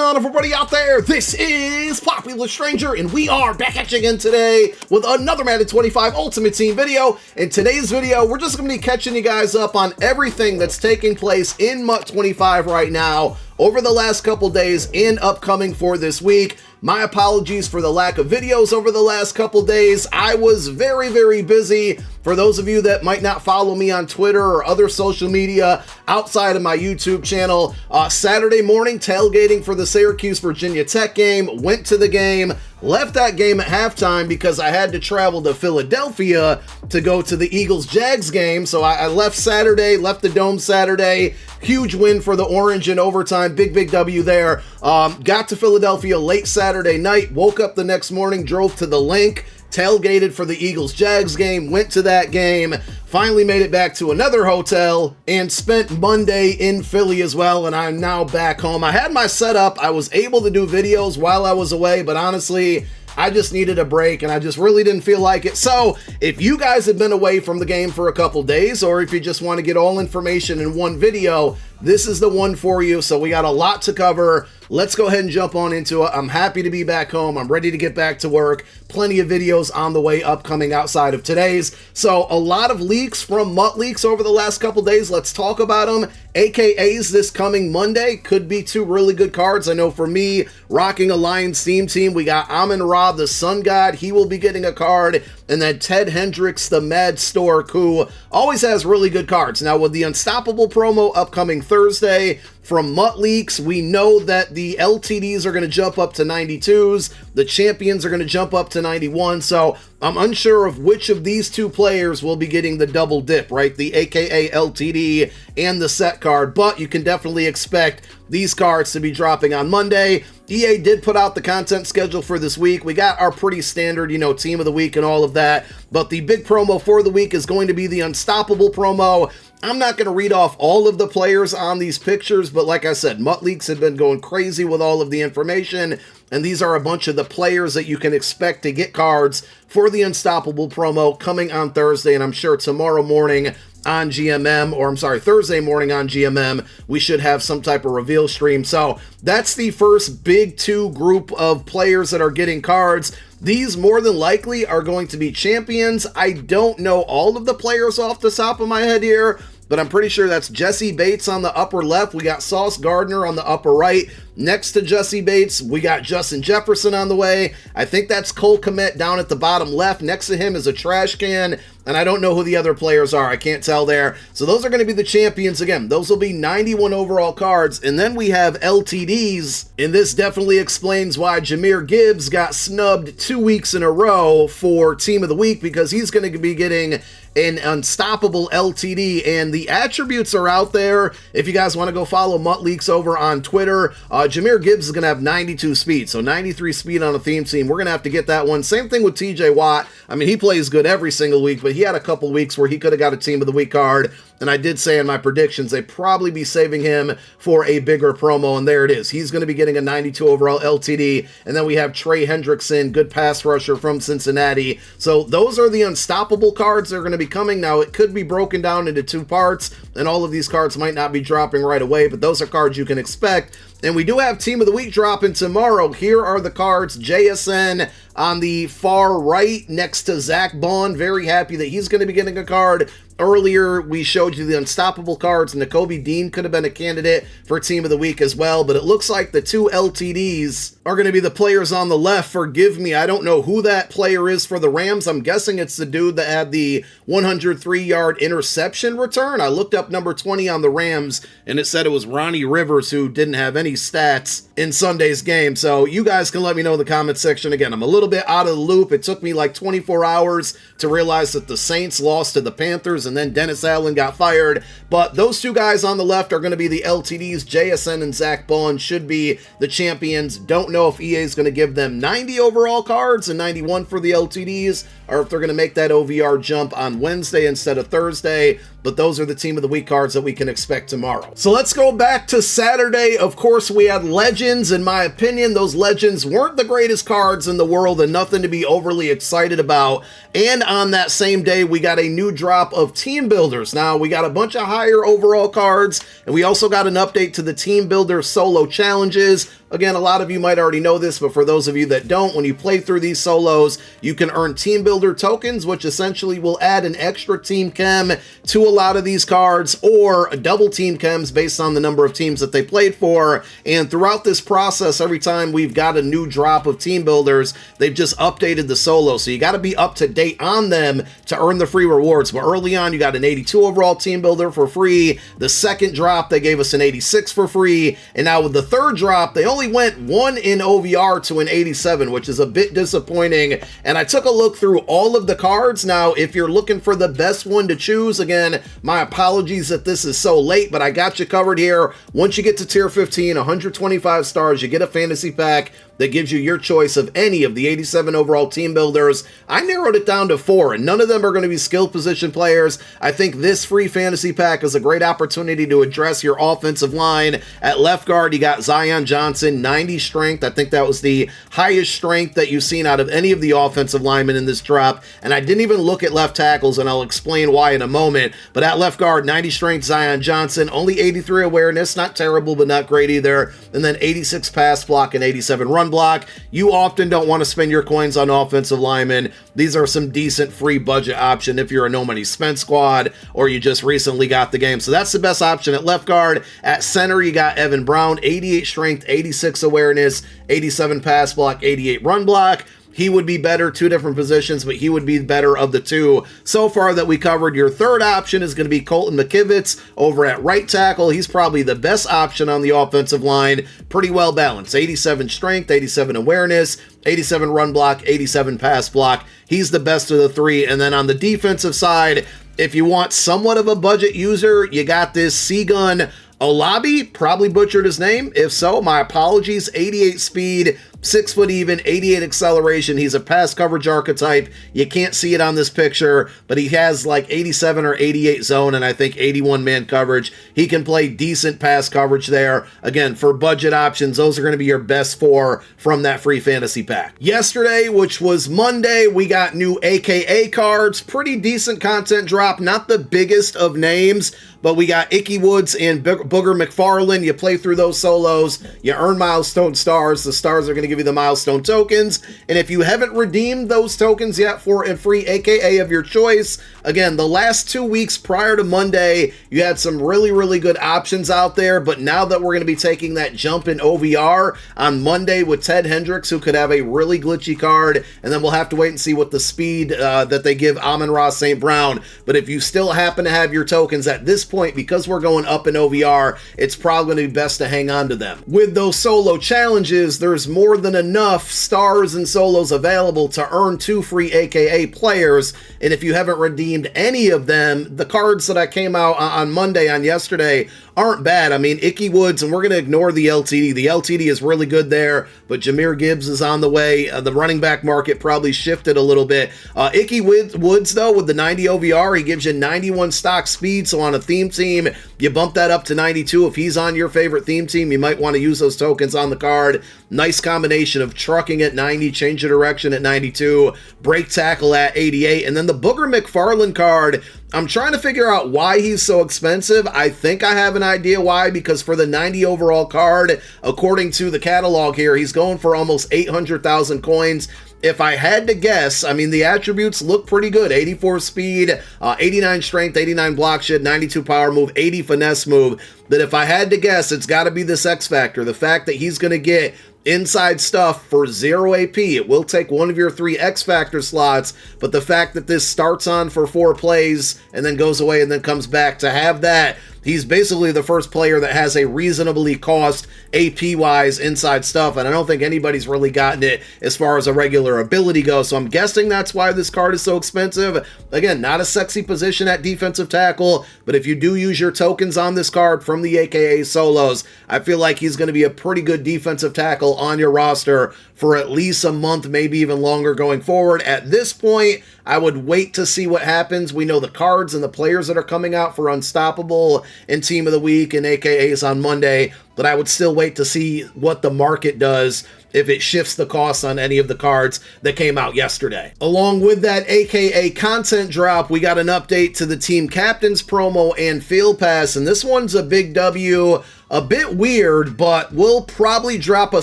on, everybody out there? This is Popular Stranger, and we are back at you again today with another Madden 25 Ultimate Team video. In today's video, we're just going to be catching you guys up on everything that's taking place in MUT 25 right now over the last couple days and upcoming for this week. My apologies for the lack of videos over the last couple days. I was very busy. For those of you that might not follow me on Twitter or other social media outside of my YouTube channel, Saturday morning tailgating for the Syracuse Virginia Tech game, went to the game, left that game at halftime because I had to travel to Philadelphia to go to the Eagles-Jags game. So I left Saturday, left the Dome Saturday. Huge win for the Orange in overtime. Big W there. Got to Philadelphia late Saturday night, woke up the next morning, drove to the Link, tailgated for the Eagles-Jags game, went to that game, finally made it back to another hotel, and spent Monday in Philly as well, and I'm now back home. I had my setup. I was able to do videos while I was away, but honestly, I just needed a break, and I just really didn't feel like it. So if you guys have been away from the game for a couple days, or if you just want to get all information in one video, this is the one for you. So we got a lot to cover. Let's go ahead and jump on into it. I'm happy to be back home. I'm ready to get back to work. Plenty of videos on the way upcoming outside of today's. So a lot of leaks from MUT Leaks over the last couple days. Let's talk about them. AKAs this coming Monday. Could be two really good cards. I know for me, rocking a Lions theme team, we got Amon-Ra, the Sun God. He will be getting a card. And then Ted Hendricks, the Mad Stork, who always has really good cards. Now with the Unstoppable promo upcoming Thursday from MUT Leaks, we know that the LTDs are going to jump up to 92s. The champions are going to jump up to 91. So I'm unsure of which of these two players will be getting the double dip, right? The AKA LTD and the set card, but you can definitely expect these cards to be dropping on Monday. EA did put out the content schedule for this week. We got our pretty standard, team of the week and all of that, but the big promo for the week is going to be the Unstoppable promo. I'm not going to read off all of the players on these pictures, but like I said, MUT Leaks have been going crazy with all of the information, and these are a bunch of the players that you can expect to get cards for the Unstoppable promo coming on Thursday, and I'm sure tomorrow morning on GMM, or I'm sorry, Thursday morning on GMM, we should have some type of reveal stream. So that's the first big two group of players that are getting cards. These more than likely are going to be champions. I don't know all of the players off the top of my head here, but I'm pretty sure that's Jesse Bates on the upper left. We got Sauce Gardner on the upper right. Next to Jesse Bates, we got Justin Jefferson on the way. I think that's Cole Kmet down at the bottom left. Next to him is a trash can, and I don't know who the other players are. I can't tell there. So those are going to be the champions again. Those will be 91 overall cards. And then we have LTDs, and this definitely explains why Jahmyr Gibbs got snubbed 2 weeks in a row for Team of the Week, because he's going to be getting an Unstoppable LTD, and the attributes are out there. If you guys want to go follow MUT Leaks over on Twitter, Jahmyr Gibbs is going to have 92 speed, so 93 speed on a theme team. We're going to have to get that one. Same thing with TJ Watt. I mean, he plays good every single week, but he had a couple weeks where he could have got a Team of the Week card, and I did say in my predictions they'd probably be saving him for a bigger promo, and there it is. He's going to be getting a 92 overall LTD, and then we have Trey Hendrickson, good pass rusher from Cincinnati. So those are the Unstoppable cards that are going to be coming. Now, it could be broken down into two parts, and all of these cards might not be dropping right away, but those are cards you can expect. And we do have Team of the Week dropping tomorrow. Here are the cards. JSN on the far right next to Zach Bond. Very happy that he's going to be getting a card. Earlier, we showed you the Unstoppable cards. Nakobe Dean could have been a candidate for Team of the Week as well, but it looks like the two LTDs are going to be the players on the left. Forgive me, I don't know who that player is for the Rams. I'm guessing it's the dude that had the 103-yard interception return. I looked up number 20 on the Rams, and it said it was Ronnie Rivers, who didn't have any stats in Sunday's game. So you guys can let me know in the comment section. Again, I'm a little bit out of the loop. It took me like 24 hours to realize that the Saints lost to the Panthers, and then Dennis Allen got fired. But those two guys on the left are going to be the LTDs. JSN and Zach Bond should be the champions. Don't know if EA is going to give them 90 overall cards and 91 for the LTDs, or if they're going to make that OVR jump on Wednesday instead of Thursday. but those are the Team of the Week cards that we can expect tomorrow. So let's go back to Saturday. Of course, we had Legends. In my opinion, those Legends weren't the greatest cards in the world and nothing to be overly excited about. And on that same day, we got a new drop of Team Builders. Now, we got a bunch of higher overall cards, and we also got an update to the Team Builder solo challenges. Again, a lot of you might already know this, but for those of you that don't, when you play through these solos, you can earn Team Builder tokens, which essentially will add an extra team chem to a lot of these cards, or a double team chems based on the number of teams that they played for. And throughout this process, every time we've got a new drop of Team Builders, they've just updated the solo. So you got to be up to date on them to earn the free rewards. But early on, you got an 82 overall Team Builder for free. The second drop, they gave us an 86 for free. And now with the third drop, they only went one in OVR to an 87, which is a bit disappointing. And I took a look through all of the cards. Now, if you're looking for the best one to choose, again, my apologies that this is so late, but I got you covered here. Once you get to tier 15, 125 stars, you get a fantasy pack that gives you your choice of any of the 87 overall Team Builders. I narrowed it down to 4, and none of them are going to be skill position players. I think this free fantasy pack is a great opportunity to address your offensive line. At left guard, you got Zion Johnson, 90 strength. I think that was the highest strength that you've seen out of any of the offensive linemen in this drop, and I didn't even look at left tackles, and I'll explain why in a moment. But at left guard, 90 strength, Zion Johnson, only 83 awareness, not terrible, but not great either, and then 86 pass block and 87 run block. You often don't want to spend your coins on offensive linemen. These are some decent free budget option if you're a no money spent squad or you just recently got the game. So that's the best option at left guard. At center, you got Evan Brown, 88 strength, 86 awareness, 87 pass block, 88 run block. He would be better, 2 different positions, but he would be better of the 2 so far that we covered. Your third option is going to be Colton McKivitz over at right tackle. He's probably the best option on the offensive line. Pretty well balanced. 87 strength, 87 awareness, 87 run block, 87 pass block. He's the best of the 3. And then on the defensive side, if you want somewhat of a budget user, you got this C-Gun Olabi, probably butchered his name. If so, my apologies. 88 speed, 6 foot even, 88 acceleration. He's a pass coverage archetype. You can't see it on this picture, but he has like 87 or 88 zone and I think 81 man coverage. He can play decent pass coverage there. Again, for budget options, those are going to be your best 4 from that free fantasy pack. Yesterday, which was Monday, we got new AKA cards. Pretty decent content drop. Not the biggest of names, but we got Icky Woods and Booger McFarland. You play through those solos, you earn milestone stars. The stars are going to give you the milestone tokens. And if you haven't redeemed those tokens yet for a free AKA of your choice, again, the last 2 weeks prior to Monday, you had some really good options out there. But now that we're going to be taking that jump in OVR on Monday with Ted Hendricks, who could have a really glitchy card, and then we'll have to wait and see what the speed that they give Amon-Ra St. Brown. But if you still happen to have your tokens at this point, because we're going up in OVR, it's probably going to be best to hang on to them. With those solo challenges, there's more than enough stars and solos available to earn 2 free AKA players, and if you haven't redeemed any of them, the cards that I came out on Monday, on yesterday, aren't bad. I mean, Icky Woods, and we're going to ignore the LTD. The LTD is really good there, but Jahmyr Gibbs is on the way. The running back market probably shifted a little bit. Icky Woods, though, with the 90 OVR, he gives you 91 stock speed, so on a theme team, you bump that up to 92. If he's on your favorite theme team, you might want to use those tokens on the card. Nice combination of trucking at 90, change of direction at 92, break tackle at 88, and then the Booger McFarland card, I'm trying to figure out why he's so expensive. I think I have an idea why, because for the 90 overall card, according to the catalog here, he's going for almost 800,000 coins. If I had to guess, I mean, the attributes look pretty good. 84 speed, 89 strength, 89 block shed, 92 power move, 80 finesse move. That if I had to guess, it's got to be this X Factor. The fact that he's going to get inside stuff for 0 AP. It will take one of your 3 X Factor slots, but the fact that this starts on for 4 plays and then goes away and then comes back, to have that he's basically the first player that has a reasonably cost AP-wise inside stuff, and I don't think anybody's really gotten it as far as a regular ability goes, so I'm guessing that's why this card is so expensive. Again, not a sexy position at defensive tackle, but if you do use your tokens on this card from the AKA solos, I feel like he's going to be a pretty good defensive tackle on your roster for at least a month, maybe even longer going forward. At this point, I would wait to see what happens. We know the cards and the players that are coming out for Unstoppable and Team of the Week and AKAs on Monday, but I would still wait to see what the market does if it shifts the costs on any of the cards that came out yesterday. Along with that AKA content drop, we got an update to the Team Captains promo and Field Pass, and this one's a big W. A bit weird, but we'll probably drop a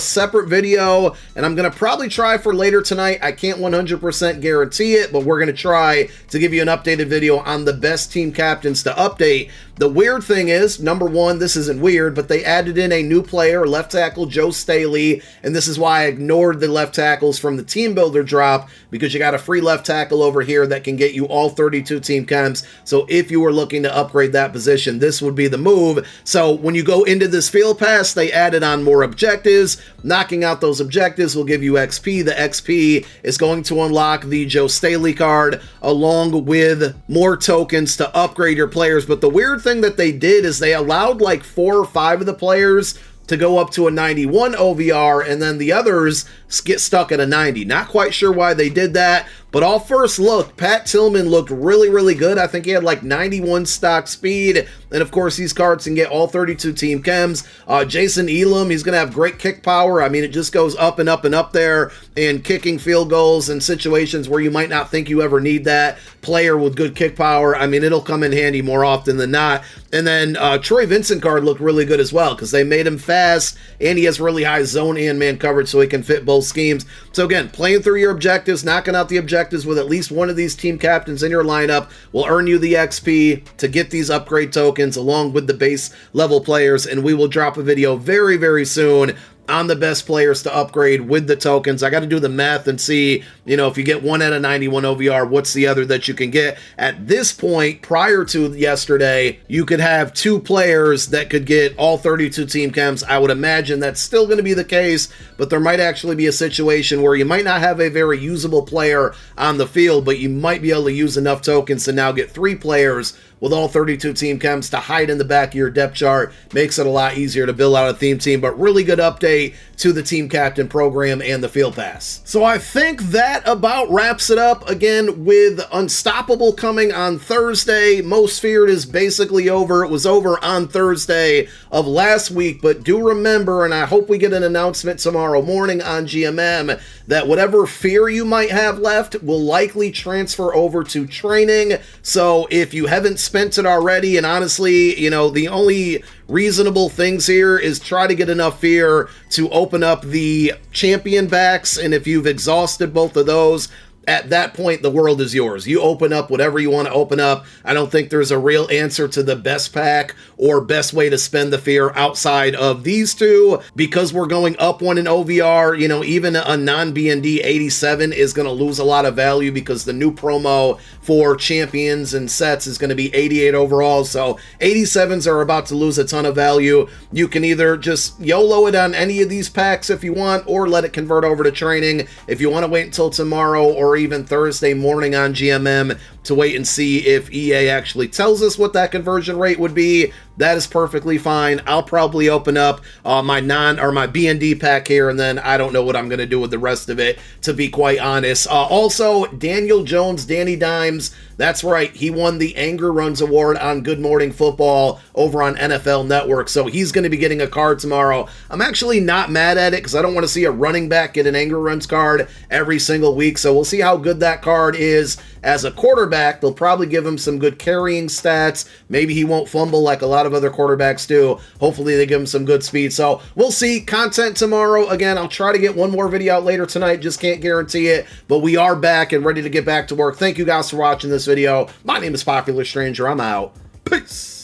separate video, and I'm going to probably try for later tonight. I can't 100% guarantee it, but we're going to try to give you an updated video on the best team captains to update. The weird thing is, number one, this isn't weird, but they added in a new player, left tackle Joe Staley, and this is why I ignored the left tackles from the team builder drop, because you got a free left tackle over here that can get you all 32 team chems. So if you were looking to upgrade that position, this would be the move. So when you go into this field pass, they added on more objectives. Knocking out those objectives will give you XP. The XP is going to unlock the Joe Staley card along with more tokens to upgrade your players. But the weird thing that they did is they allowed like 4 or 5 of the players to go up to a 91 OVR, and then the others get stuck at a 90. Not quite sure why they did that, but all first look, Pat Tillman looked really, really good. I think he had like 91 stock speed, and of course these cards can get all 32 team chems. Jason Elam, he's going to have great kick power. I mean, it just goes up and up and up there, and kicking field goals in situations where you might not think you ever need that player with good kick power. I mean, it'll come in handy more often than not. And then Troy Vincent card looked really good as well, because they made him fast, and he has really high zone and man coverage, so he can fit both schemes. So again, playing through your objectives, knocking out the objectives with at least one of these team captains in your lineup will earn you the XP to get these upgrade tokens along with the base level players, and we will drop a video very, very soon on the best players to upgrade with the tokens. I got to do the math and see, you know, if you get one at a 91 OVR, what's the other that you can get? At this point, prior to yesterday, you could have 2 players that could get all 32 team chems. I would imagine that's still going to be the case, but there might actually be a situation where you might not have a very usable player on the field, but you might be able to use enough tokens to now get 3 players with all 32 team chems to hide in the back of your depth chart. Makes it a lot easier to build out a theme team, but really good update to the team captain program and the field pass. So I think that about wraps it up. Again, with Unstoppable coming on Thursday, Most Feared is basically over. It was over on Thursday of last week, but do remember, and I hope we get an announcement tomorrow morning on GMM, that whatever fear you might have left will likely transfer over to training. So if you haven't spent it already, and honestly, you know, the only reasonable things here is try to get enough fear to open up the champion backs, and if you've exhausted both of those, at that point, the world is yours. You open up whatever you want to open up. I don't think there's a real answer to the best pack or best way to spend the fear outside of these two. Because we're going up 1 in OVR, you know, even a non-BND 87 is going to lose a lot of value because the new promo for champions and sets is going to be 88 overall. So 87s are about to lose a ton of value. You can either just YOLO it on any of these packs if you want, or let it convert over to training. If you want to wait until tomorrow or even Thursday morning on GMM to wait and see if EA actually tells us what that conversion rate would be, that is perfectly fine. I'll probably open up my BND pack here, and then I don't know what I'm going to do with the rest of it, to be quite honest. Also, Daniel Jones, Danny Dimes, that's right, he won the Anger Runs Award on Good Morning Football over on NFL Network, so he's going to be getting a card tomorrow. I'm actually not mad at it because I don't want to see a running back get an Anger Runs card every single week, so we'll see how good that card is as a quarterback. They'll probably give him some good carrying stats. Maybe he won't fumble like a lot of other quarterbacks do. Hopefully they give him some good speed. So we'll see. Content tomorrow. Again, I'll try to get one more video out later tonight. Just can't guarantee it. But we are back and ready to get back to work. Thank you guys for watching this video. My name is Popular Stranger. I'm out. Peace.